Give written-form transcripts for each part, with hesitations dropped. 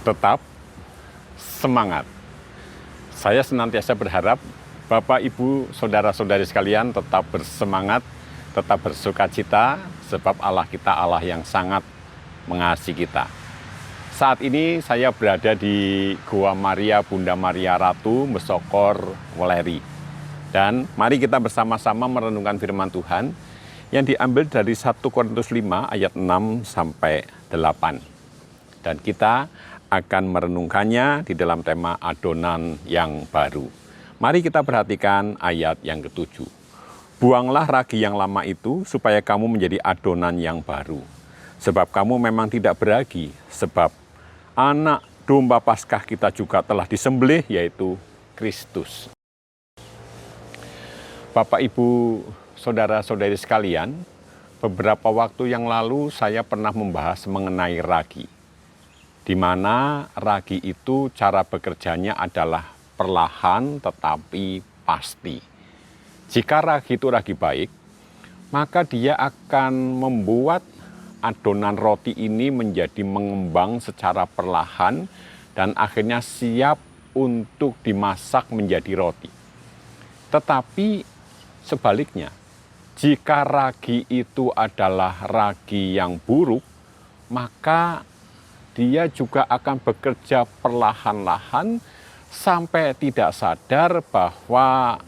tetap semangat. Saya senantiasa berharap Bapak, Ibu, saudara-saudari sekalian tetap bersemangat, tetap bersukacita, sebab Allah kita Allah yang sangat mengasihi kita. Saat ini saya berada di Gua Maria Bunda Maria Ratu Mesokor Weleri. Dan mari kita bersama-sama merenungkan firman Tuhan yang diambil dari 1 Korintus 5 ayat 6 sampai 8. Dan kita akan merenungkannya di dalam tema adonan yang baru. Mari kita perhatikan ayat yang ke-7. Buanglah ragi yang lama itu supaya kamu menjadi adonan yang baru. Sebab kamu memang tidak beragi, sebab anak domba Paskah kita juga telah disembelih, yaitu Kristus. Bapak, Ibu, saudara-saudari sekalian, beberapa waktu yang lalu saya pernah membahas mengenai ragi. Di mana ragi itu cara bekerjanya adalah perlahan tetapi pasti. Jika ragi itu ragi baik, maka dia akan membuat adonan roti ini menjadi mengembang secara perlahan dan akhirnya siap untuk dimasak menjadi roti. Tetapi sebaliknya, jika ragi itu adalah ragi yang buruk, maka dia juga akan bekerja perlahan-lahan sampai tidak sadar bahwa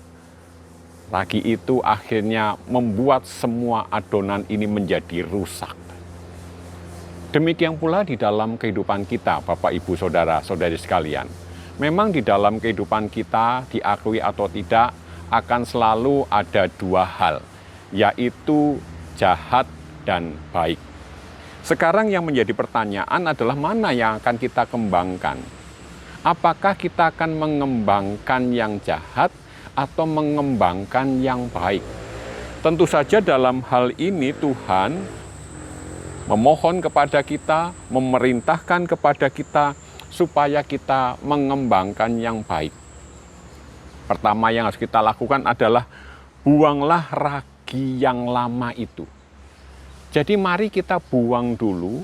ragi itu akhirnya membuat semua adonan ini menjadi rusak. Demikian pula di dalam kehidupan kita, Bapak, Ibu, saudara-saudari sekalian. Memang di dalam kehidupan kita, diakui atau tidak, akan selalu ada dua hal, yaitu jahat dan baik. Sekarang yang menjadi pertanyaan adalah mana yang akan kita kembangkan? Apakah kita akan mengembangkan yang jahat atau mengembangkan yang baik? Tentu saja dalam hal ini Tuhan memohon kepada kita, memerintahkan kepada kita supaya kita mengembangkan yang baik. Pertama yang harus kita lakukan adalah buanglah ragi yang lama itu. Jadi mari kita buang dulu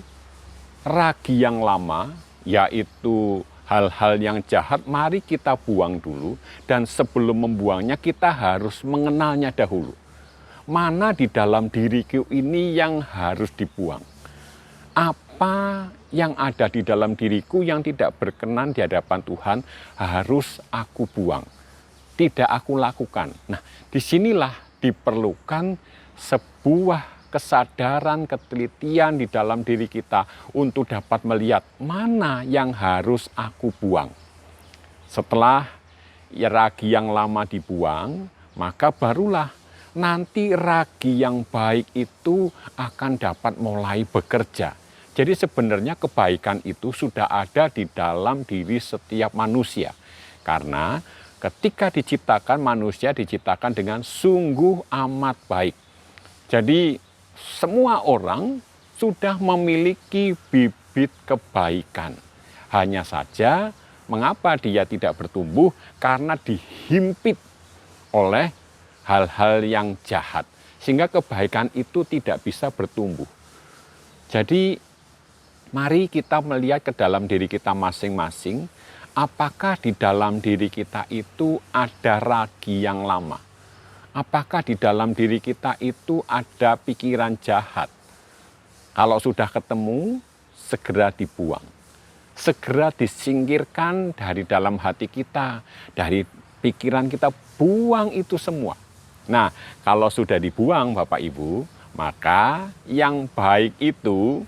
ragi yang lama, yaitu hal-hal yang jahat, mari kita buang dulu. Dan sebelum membuangnya kita harus mengenalnya dahulu. Mana di dalam diriku ini yang harus dibuang? Apa yang ada di dalam diriku yang tidak berkenan di hadapan Tuhan harus aku buang, tidak aku lakukan. Nah, disinilah diperlukan sebuah kesadaran, ketelitian di dalam diri kita untuk dapat melihat mana yang harus aku buang. Setelah ragi yang lama dibuang, maka barulah nanti ragi yang baik itu akan dapat mulai bekerja. Jadi sebenarnya kebaikan itu sudah ada di dalam diri setiap manusia. Karena ketika diciptakan, manusia diciptakan dengan sungguh amat baik. Jadi semua orang sudah memiliki bibit kebaikan. Hanya saja mengapa dia tidak bertumbuh? Karena dihimpit oleh hal-hal yang jahat. Sehingga kebaikan itu tidak bisa bertumbuh. Jadi mari kita melihat ke dalam diri kita masing-masing. Apakah di dalam diri kita itu ada ragi yang lama? Apakah di dalam diri kita itu ada pikiran jahat? Kalau sudah ketemu, segera dibuang. Segera disingkirkan dari dalam hati kita, dari pikiran kita, buang itu semua. Nah, kalau sudah dibuang Bapak Ibu, maka yang baik itu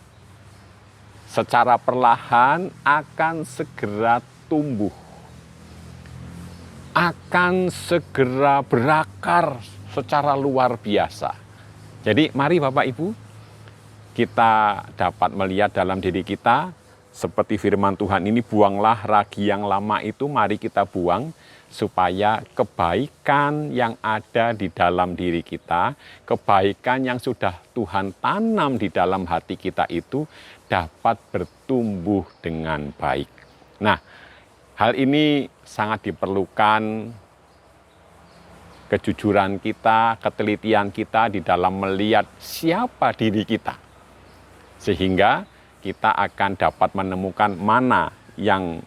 secara perlahan akan segera tumbuh. Akan segera berakar secara luar biasa. Jadi mari Bapak Ibu, kita dapat melihat dalam diri kita, seperti firman Tuhan ini, buanglah ragi yang lama itu, mari kita buang, supaya kebaikan yang ada di dalam diri kita, kebaikan yang sudah Tuhan tanam di dalam hati kita itu, dapat bertumbuh dengan baik. Nah, hal ini sangat diperlukan kejujuran kita, ketelitian kita di dalam melihat siapa diri kita. Sehingga kita akan dapat menemukan mana yang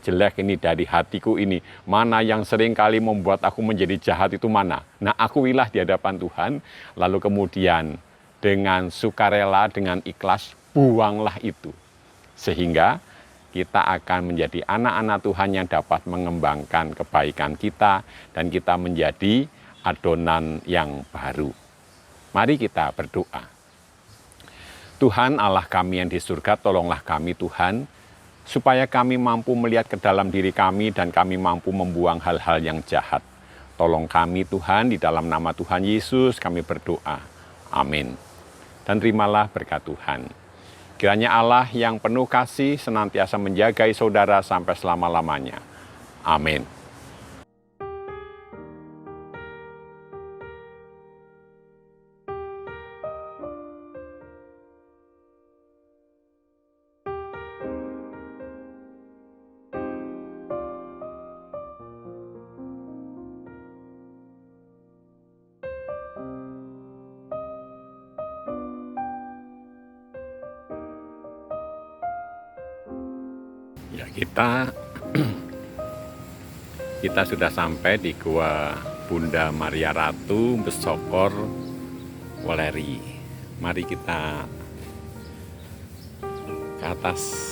jelek ini dari hatiku ini, mana yang sering kali membuat aku menjadi jahat itu mana. Nah, akuilah di hadapan Tuhan, lalu kemudian dengan sukarela, dengan ikhlas, buanglah itu. Sehingga kita akan menjadi anak-anak Tuhan yang dapat mengembangkan kebaikan kita dan kita menjadi adonan yang baru. Mari kita berdoa. Tuhan Allah kami yang di surga, tolonglah kami Tuhan, supaya kami mampu melihat ke dalam diri kami dan kami mampu membuang hal-hal yang jahat. Tolong kami Tuhan, di dalam nama Tuhan Yesus kami berdoa. Amin. Dan terimalah berkat Tuhan. Kiranya Allah yang penuh kasih senantiasa menjagai saudara sampai selama-lamanya. Amin. Ya, kita sudah sampai di Gua Bunda Maria Ratu Besokor Weleri. Mari kita ke atas.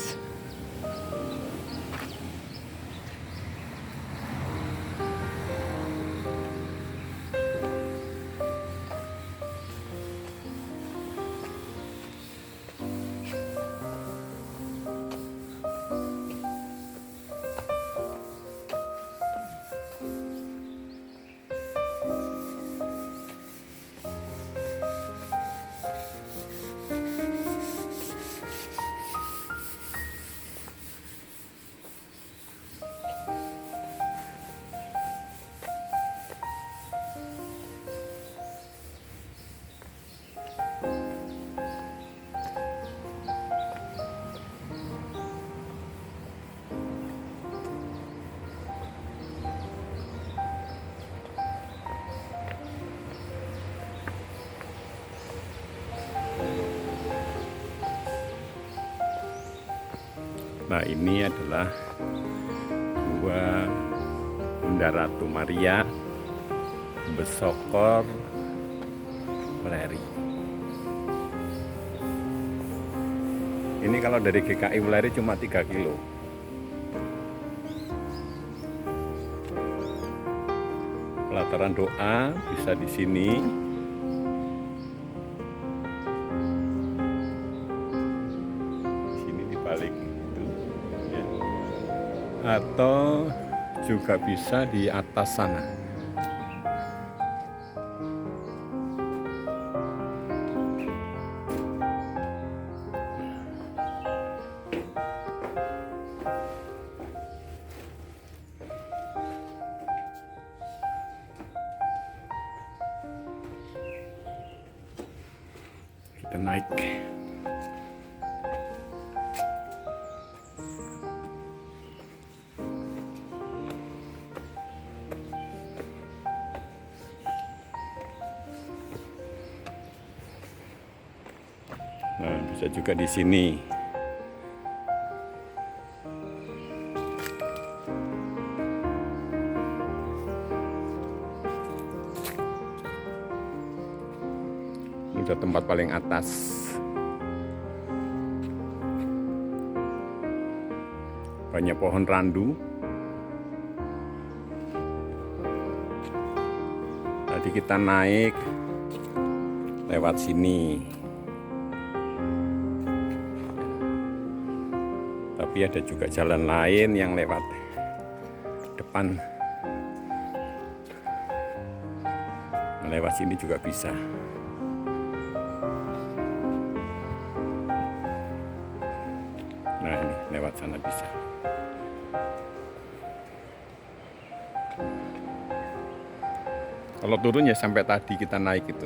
Nah, ini adalah Gua Bunda Ratu Maria Besokor Weleri. Ini kalau dari GKI Weleri cuma 3 kilo. Pelataran doa bisa di sini. Sini di balik itu. Ya. Atau juga bisa di atas sana. Kita naik. Nah, bisa juga di sini. Ini udah tempat paling atas. Banyak pohon randu. Tadi kita naik lewat sini. Tapi ada juga jalan lain yang lewat depan. Lewat sini juga bisa. Nah, ini lewat sana bisa. Kalau turun ya sampai tadi kita naik itu.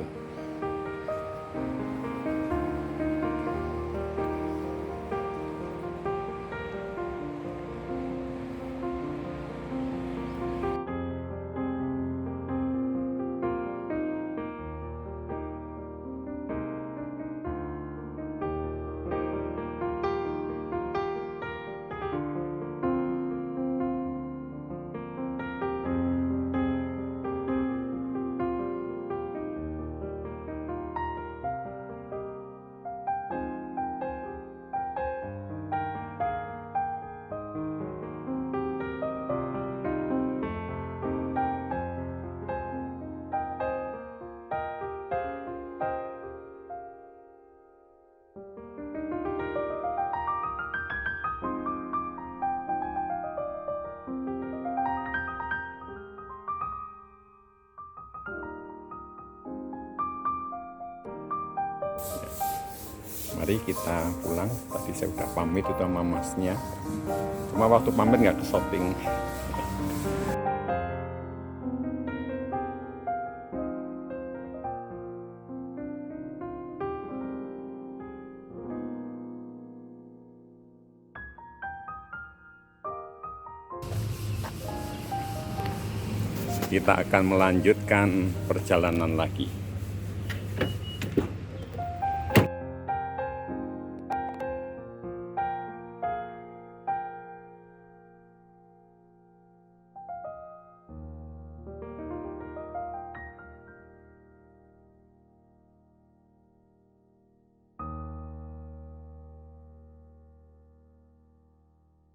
Mari kita pulang. Tadi saya udah pamit itu sama masnya. Cuma waktu pamit nggak ke shopping. Kita akan melanjutkan perjalanan lagi.